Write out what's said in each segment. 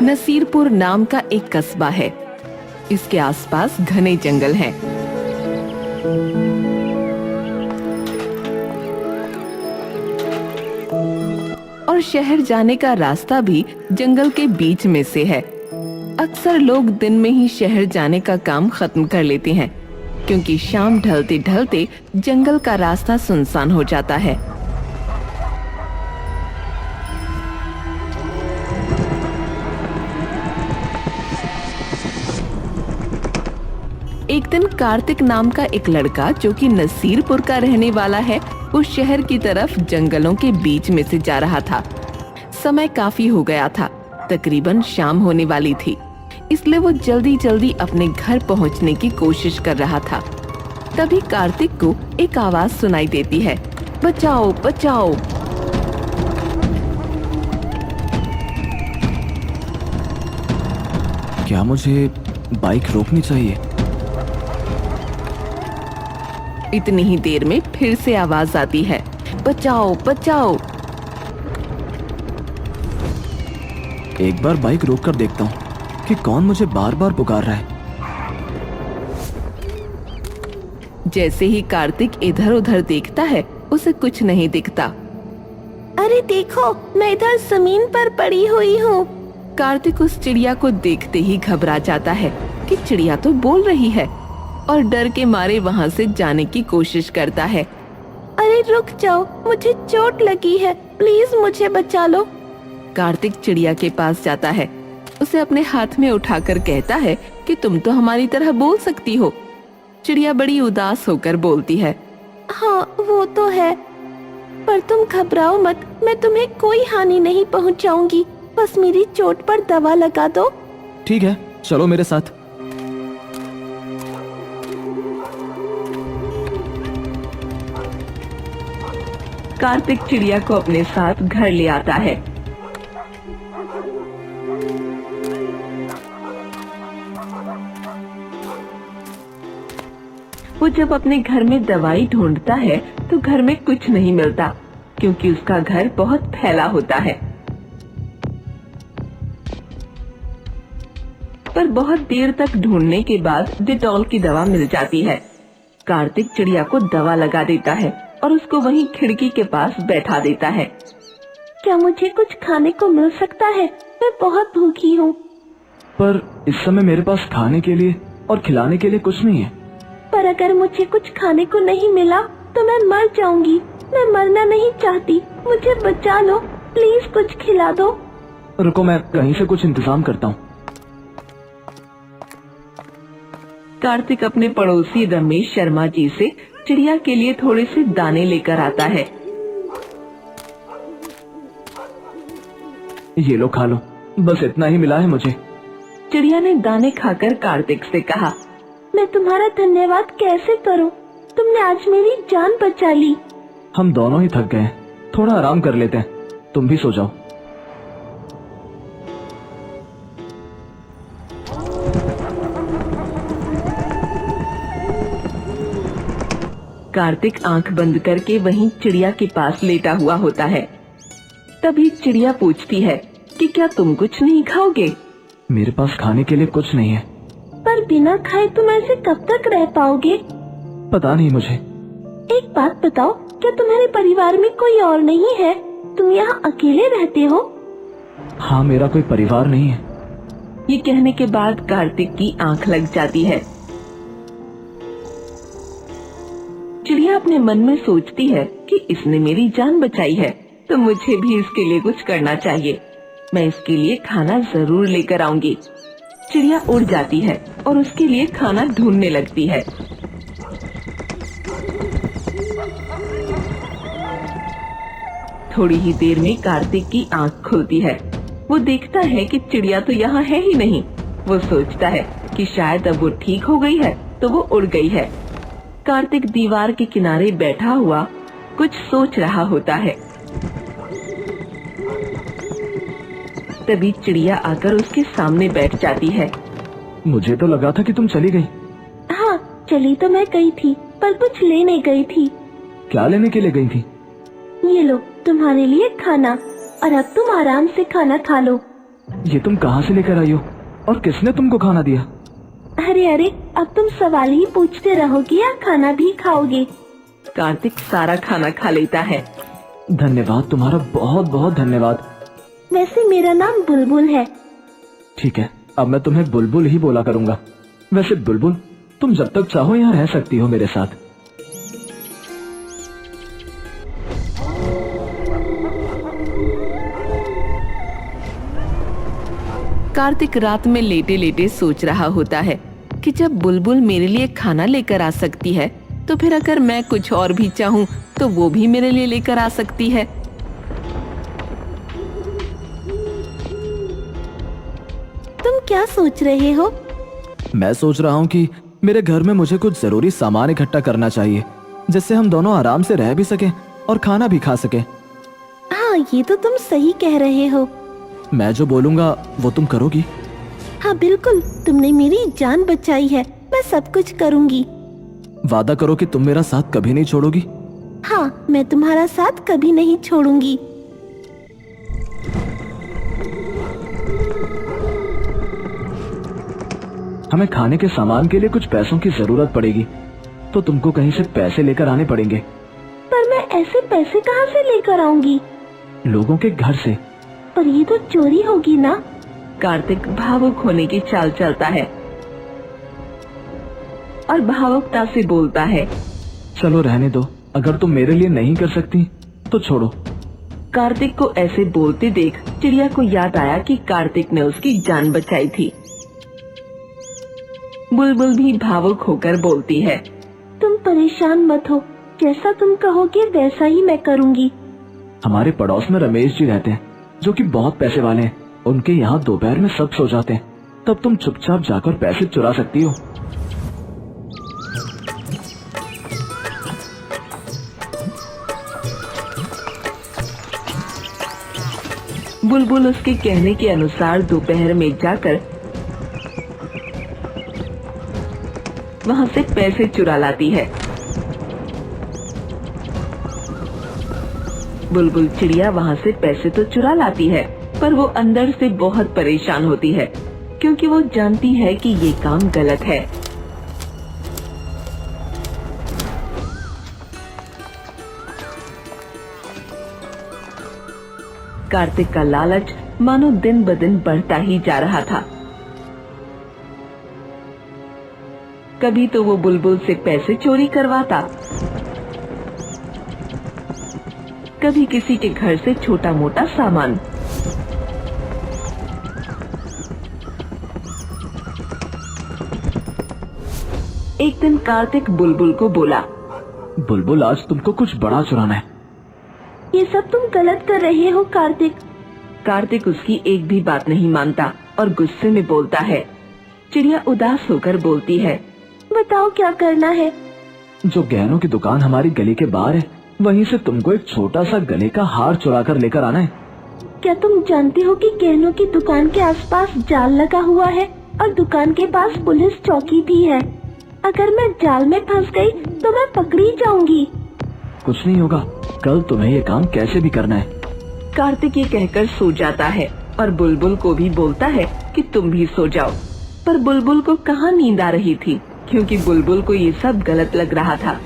नसीरपुर नाम का एक कस्बा है। इसके आसपास घने जंगल हैं। और शहर जाने का रास्ता भी जंगल के बीच में से है। अक्सर लोग दिन में ही शहर जाने का काम खत्म कर लेते हैं, क्योंकि शाम ढलते ढलते जंगल का रास्ता सुनसान हो जाता है। एक दिन कार्तिक नाम का एक लड़का, जो कि नसीरपुर का रहने वाला है, उस शहर की तरफ जंगलों के बीच में से जा रहा था। समय काफी हो गया था, तकरीबन शाम होने वाली थी, इसलिए वो जल्दी जल्दी अपने घर पहुंचने की कोशिश कर रहा था। तभी कार्तिक को एक आवाज सुनाई देती है, बचाओ बचाओ। क्या मुझे बाइक रोकनी चाहिए? इतनी ही देर में फिर से आवाज आती है, बचाओ बचाओ। एक बार बाइक रोक कर देखता हूँ कि कौन मुझे बार बार पुकार रहा है। जैसे ही कार्तिक इधर उधर देखता है, उसे कुछ नहीं दिखता। अरे देखो, मैं इधर जमीन पर पड़ी हुई हूँ। कार्तिक उस चिड़िया को देखते ही घबरा जाता है कि चिड़िया तो बोल रही है, और डर के मारे वहाँ से जाने की कोशिश करता है। अरे रुक जाओ, मुझे चोट लगी है, प्लीज मुझे बचा लो। कार्तिक चिड़िया के पास जाता है, उसे अपने हाथ में उठाकर कहता है कि तुम तो हमारी तरह बोल सकती हो। चिड़िया बड़ी उदास होकर बोलती है, हाँ वो तो है, पर तुम घबराओ मत, मैं तुम्हें कोई हानि नहीं पहुंचाऊंगी, बस मेरी चोट पर दवा लगा दो। ठीक है, चलो मेरे साथ। कार्तिक चिड़िया को अपने साथ घर ले आता है। वो जब अपने घर में दवाई ढूंढता है तो घर में कुछ नहीं मिलता, क्योंकि उसका घर बहुत फैला होता है। पर बहुत देर तक ढूंढने के बाद डिटॉल की दवा मिल जाती है। कार्तिक चिड़िया को दवा लगा देता है और उसको वहीं खिड़की के पास बैठा देता है। क्या मुझे कुछ खाने को मिल सकता है? मैं बहुत भूखी हूँ। पर इस समय मेरे पास खाने के लिए और खिलाने के लिए कुछ नहीं है। पर अगर मुझे कुछ खाने को नहीं मिला तो मैं मर जाऊंगी। मैं मरना नहीं चाहती, मुझे बचा लो, प्लीज कुछ खिला दो। रुको, मैं कहीं से कुछ इंतजाम करता हूँ। कार्तिक अपने पड़ोसी रमेश शर्मा जी से चिड़िया के लिए थोड़े से दाने लेकर आता है। ये लो, खा लो, बस इतना ही मिला है मुझे। चिड़िया ने दाने खाकर कार्तिक से कहा, मैं तुम्हारा धन्यवाद कैसे करूं? तुमने आज मेरी जान बचा ली। हम दोनों ही थक गए हैं, थोड़ा आराम कर लेते हैं, तुम भी सो जाओ। कार्तिक आंख बंद करके वहीं चिड़िया के पास लेटा हुआ होता है। तभी चिड़िया पूछती है कि क्या तुम कुछ नहीं खाओगे? मेरे पास खाने के लिए कुछ नहीं है। पर बिना खाए तुम ऐसे कब तक रह पाओगे? पता नहीं मुझे। एक बात बताओ, क्या तुम्हारे परिवार में कोई और नहीं है? तुम यहाँ अकेले रहते हो? हाँ, मेरा कोई परिवार नहीं है। ये कहने के बाद कार्तिक की आंख लग जाती है। चिड़िया अपने मन में सोचती है कि इसने मेरी जान बचाई है, तो मुझे भी इसके लिए कुछ करना चाहिए। मैं इसके लिए खाना जरूर लेकर आऊंगी। चिड़िया उड़ जाती है और उसके लिए खाना ढूंढने लगती है। थोड़ी ही देर में कार्तिक की आंख खुलती है। वो देखता है कि चिड़िया तो यहाँ है ही नहीं। वो सोचता है कि शायद अब वो ठीक हो गई है, तो वो उड़ गई है। कार्तिक दीवार के किनारे बैठा हुआ कुछ सोच रहा होता है। तभी चिड़िया आकर उसके सामने बैठ जाती है। मुझे तो लगा था कि तुम चली गई। हाँ, चली तो मैं गई थी, पर कुछ लेने गई थी। क्या लेने के लिए गई थी? ये लो तुम्हारे लिए खाना, और अब तुम आराम से खाना खा लो। ये तुम कहाँ से लेकर आई हो और किसने तुमको खाना दिया? अरे अब तुम सवाल ही पूछते रहोगे या खाना भी खाओगे? कार्तिक सारा खाना खा लेता है। धन्यवाद, तुम्हारा बहुत बहुत धन्यवाद। वैसे मेरा नाम बुलबुल है। ठीक है, अब मैं तुम्हें बुलबुल ही बोला करूंगा। वैसे बुलबुल, तुम जब तक चाहो यहाँ रह सकती हो मेरे साथ। कार्तिक रात में लेटे लेटे सोच रहा होता है कि जब बुलबुल मेरे लिए खाना लेकर आ सकती है, तो फिर अगर मैं कुछ और भी चाहूँ तो वो भी मेरे लिए लेकर आ सकती है। तुम क्या सोच रहे हो? मैं सोच रहा हूँ कि मेरे घर में मुझे कुछ जरूरी सामान इकट्ठा करना चाहिए, जिससे हम दोनों आराम से रह भी सकें और खाना भी खा सकें। हाँ, ये तो तुम सही कह रहे हो। मैं जो बोलूँगा वो तुम करोगी? हाँ बिल्कुल, तुमने मेरी जान बचाई है, मैं सब कुछ करूँगी। वादा करो कि तुम मेरा साथ कभी नहीं छोड़ोगी। हाँ, मैं तुम्हारा साथ कभी नहीं छोड़ूंगी। हमें खाने के सामान के लिए कुछ पैसों की जरूरत पड़ेगी, तो तुमको कहीं से पैसे लेकर आने पड़ेंगे। पर मैं ऐसे पैसे कहाँ से लेकर आऊंगी? लोगों के घर से। पर ये तो चोरी होगी ना? कार्तिक भावुक होने की चाल चलता है और भावुकता से बोलता है, चलो रहने दो, अगर तुम मेरे लिए नहीं कर सकती तो छोड़ो। कार्तिक को ऐसे बोलते देख चिड़िया को याद आया कि कार्तिक ने उसकी जान बचाई थी। बुलबुल भी भावुक होकर बोलती है, तुम परेशान मत हो, जैसा तुम कहोगे वैसा ही मैं करूँगी। हमारे पड़ोस में रमेश जी रहते हैं, जो कि बहुत पैसे वाले हैं। उनके यहाँ दोपहर में सब सो जाते हैं, तब तुम चुपचाप जाकर पैसे चुरा सकती हो। बुलबुल उसके कहने के अनुसार दोपहर में जाकर वहाँ से पैसे चुरा लाती है। बुलबुल चिड़िया वहाँ से पैसे तो चुरा लाती है, पर वो अंदर से बहुत परेशान होती है, क्योंकि वो जानती है कि ये काम गलत है। कार्तिक का लालच मानो दिन ब दिन बढ़ता ही जा रहा था। कभी तो वो बुलबुल से पैसे चोरी करवाता, कभी किसी के घर से छोटा मोटा सामान। एक दिन कार्तिक बुलबुल को बोला, बुलबुल, आज तुमको कुछ बड़ा चुराना है। ये सब तुम गलत कर रहे हो कार्तिक। कार्तिक उसकी एक भी बात नहीं मानता और गुस्से में बोलता है। चिड़िया उदास होकर बोलती है, बताओ क्या करना है? जो गहनों की दुकान हमारी गली के बाहर है, वहीं से तुमको एक छोटा सा गले का हार चुरा कर लेकर आना है। क्या तुम जानते हो कि गहनों की दुकान के आसपास जाल लगा हुआ है और दुकान के पास पुलिस चौकी भी है? अगर मैं जाल में फंस गई तो मैं पकड़ी जाऊंगी। कुछ नहीं होगा, कल तुम्हें ये काम कैसे भी करना है। कार्तिक ये कहकर सो जाता है और बुलबुल को भी बोलता है कि तुम भी सो जाओ। पर बुलबुल को कहाँ नींद आ रही थी, क्योंकि बुलबुल को ये सब गलत लग रहा था।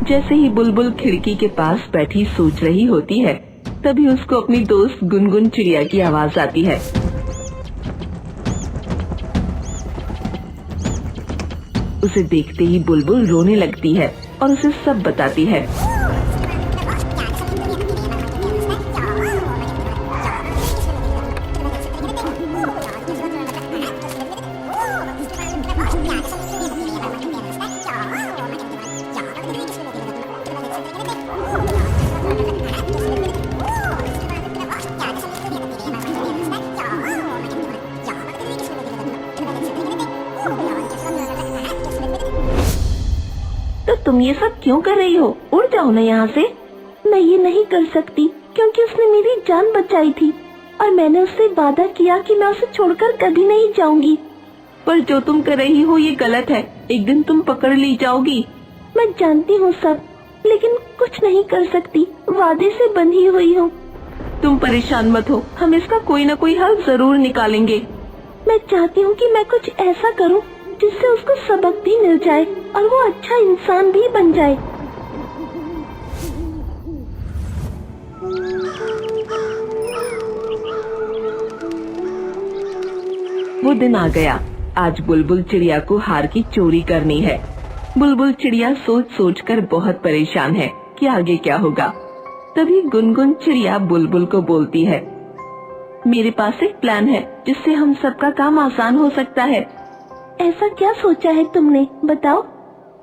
जैसे ही बुलबुल खिड़की के पास बैठी सोच रही होती है, तभी उसको अपनी दोस्त गुनगुन चिड़िया की आवाज आती है। उसे देखते ही बुलबुल रोने लगती है और उसे सब बताती है। तो तुम ये सब क्यों कर रही हो? उड़ जाओ ना यहाँ से। मैं ये नहीं कर सकती क्योंकि उसने मेरी जान बचाई थी। और मैंने उससे वादा किया कि मैं उसे छोड़कर कभी नहीं जाऊंगी। पर जो तुम कर रही हो ये गलत है, एक दिन तुम पकड़ ली जाओगी। मैं जानती हूँ सब, लेकिन कुछ नहीं कर सकती, वादे से बंधी हुई हूँ। तुम परेशान मत हो, हम इसका कोई न कोई हल जरूर निकालेंगे। मैं चाहती हूँ कि मैं कुछ ऐसा करूँ जिससे उसको सबक भी मिल जाए और वो अच्छा इंसान भी बन जाए। वो दिन आ गया। आज बुलबुल चिड़िया को हार की चोरी करनी है। बुलबुल चिड़िया सोच सोच कर बहुत परेशान है कि आगे क्या होगा। तभी गुनगुन चिड़िया बुलबुल को बोलती है, मेरे पास एक प्लान है जिससे हम सबका काम आसान हो सकता है। ऐसा क्या सोचा है तुमने, बताओ।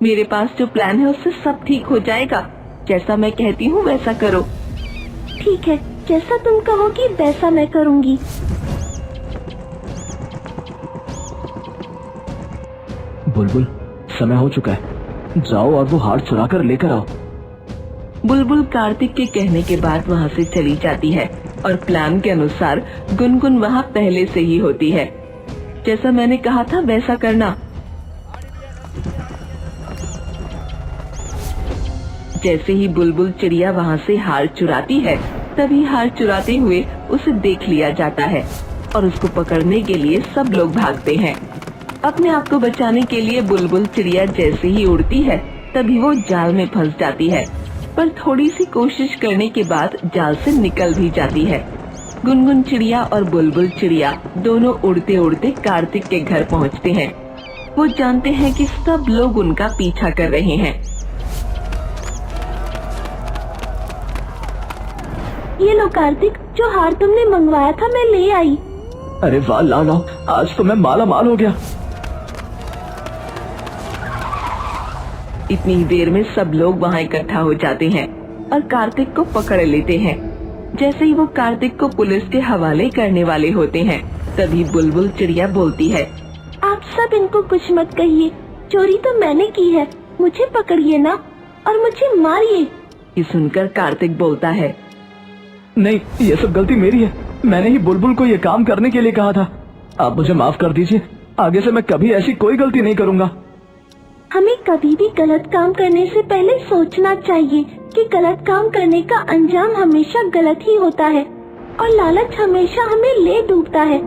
मेरे पास जो प्लान है उससे सब ठीक हो जाएगा। जैसा मैं कहती हूँ वैसा करो। ठीक है, जैसा तुम कहोगी वैसा मैं करूँगी। बुलबुल, समय हो चुका है, जाओ और वो हार चुरा कर लेकर आओ। बुलबुल कार्तिक के कहने के बाद वहाँ से चली जाती है और प्लान के अनुसार गुनगुन वहाँ पहले से ही होती है। जैसा मैंने कहा था वैसा करना। जैसे ही बुलबुल चिड़िया वहाँ से हार चुराती है, तभी हार चुराते हुए उसे देख लिया जाता है और उसको पकड़ने के लिए सब लोग भागते हैं। अपने आप को बचाने के लिए बुलबुल चिड़िया जैसे ही उड़ती है, तभी वो जाल में फंस जाती है, पर थोड़ी सी कोशिश करने के बाद जाल से निकल भी जाती है। गुनगुन चिड़िया और बुलबुल चिड़िया दोनों उड़ते उड़ते कार्तिक के घर पहुंचते हैं। वो जानते हैं कि सब लोग उनका पीछा कर रहे हैं। ये लो कार्तिक, जो हार तुमने मंगवाया था मैं ले आई। अरे वाह लाला, आज तो मैं माला माल हो गया। इतनी देर में सब लोग वहाँ इकट्ठा हो जाते हैं और कार्तिक को पकड़ लेते हैं। जैसे ही वो कार्तिक को पुलिस के हवाले करने वाले होते हैं, तभी बुलबुल चिड़िया बोलती है, आप सब इनको कुछ मत कहिए, चोरी तो मैंने की है, मुझे पकड़िए ना और मुझे मारिए। ये सुनकर कार्तिक बोलता है, नहीं, ये सब गलती मेरी है। मैंने ही बुलबुल को ये काम करने के लिए कहा था। आप मुझे माफ कर दीजिए, आगे से मैं कभी ऐसी कोई गलती नहीं करूँगा। हमें कभी भी गलत काम करने से पहले सोचना चाहिए कि गलत काम करने का अंजाम हमेशा गलत ही होता है और लालच हमेशा हमें ले डूबता है।